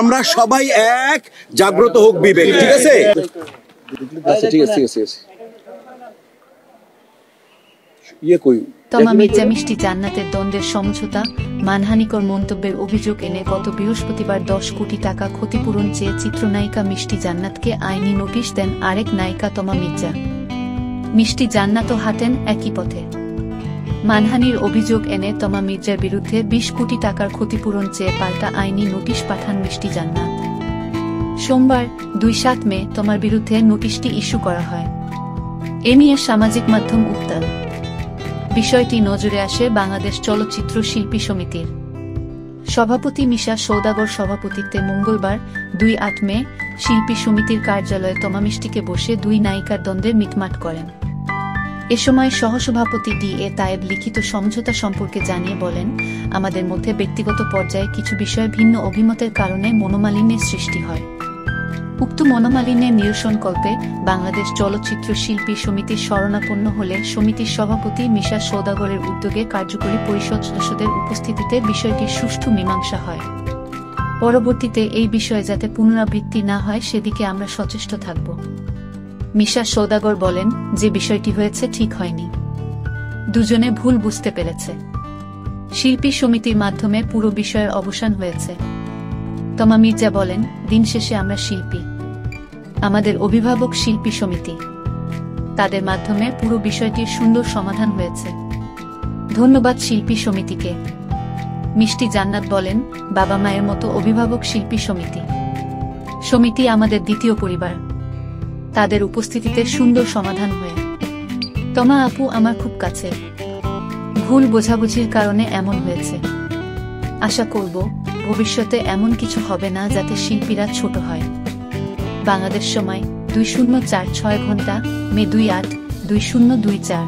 আমরা সবাই এক, জাগ্রত হোক বিবেক। ঠিক আছে? ঠিক আছে। তমা মির্জা মিষ্টি জান্নাতের দ্বন্দ্বের সমঝোতা, মানহানিকর মন্তব্যের অভিযোগ এনে গত বৃহস্পতিবার 10 কোটি টাকা ক্ষতিপূরণ চেয়ে চিত্রনায়িকা মিষ্টি জান্নাতকে আইনি নোটিশ দেন আরেক নায়িকা তমা মির্জা। মিষ্টি জান্নাতও হাঁটেন একই পথে। মানহানির অভিযোগ এনে তমা মির্জার বিরুদ্ধে 20 কোটি টাকার ক্ষতিপূরণ চেয়ে পাল্টা আইনি নোটিশ পাঠান মিষ্টি জান্নাত। সোমবার 2-7 মে তমার বিরুদ্ধে নোটিশটি ইস্যু করা হয়। এ নিয়ে সামাজিক মাধ্যম উত্তাল। বিষয়টি নজরে আসে বাংলাদেশ চলচ্চিত্র শিল্পী সমিতির সভাপতি মিশা সওদাগর সভাপতিত্বে মঙ্গলবার 2-8 মে শিল্পী সমিতির কার্যালয়ে তমা মিষ্টিকে বসে দুই নায়িকার দ্বন্দ্বের মিটমাট করেন। এ সময় সহসভাপতি DA তায়েব লিখিত সমঝোতা সম্পর্কে জানিয়ে বলেন, আমাদের মধ্যে ব্যক্তিগত পর্যায়ে কিছু বিষয়ে ভিন্ন অভিমতের কারণে মনোমালিন্যের সৃষ্টি হয়। উক্ত মনোমালিন্যের নিরসনকল্পে বাংলাদেশ চলচ্চিত্র শিল্পী সমিতির শরণাপন্ন হলে সমিতির সভাপতি মিশা সওদাগরের উদ্যোগে কার্যকরী পরিষদ সদস্যদের উপস্থিতিতে বিষয়টির সুষ্ঠু মীমাংসা হয়। পরবর্তীতে এই বিষয়ে যাতে পুনরাবৃত্তি না হয় সেদিকে আমরা সচেষ্ট থাকব। মিশা সওদাগর বলেন, যে বিষয়টি হয়েছে ঠিক হয়নি, দুজনে ভুল বুঝতে পেরেছে। শিল্পী সমিতির মাধ্যমে পুরো বিষয়ের অবসান হয়েছে। তমা মির্জা বলেন, দিন শেষে আমরা শিল্পী, আমাদের অভিভাবক শিল্পী সমিতি, তাদের মাধ্যমে পুরো বিষয়টির সুন্দর সমাধান হয়েছে। ধন্যবাদ শিল্পী সমিতিকে। মিষ্টি জান্নাত বলেন, বাবা মায়ের মতো অভিভাবক শিল্পী সমিতি, সমিতি আমাদের দ্বিতীয় পরিবার, তাদের উপস্থিতিতে সুন্দর সমাধান হয়ে। তমা আপু আমার খুব কাছে, ভুল বোঝাবুঝির কারণে এমন হয়েছে। আশা করব ভবিষ্যতে এমন কিছু হবে না যাতে শিল্পীরা ছোট হয়। বাংলাদেশ সময় 2046 ঘন্টা, মে 28, 2024।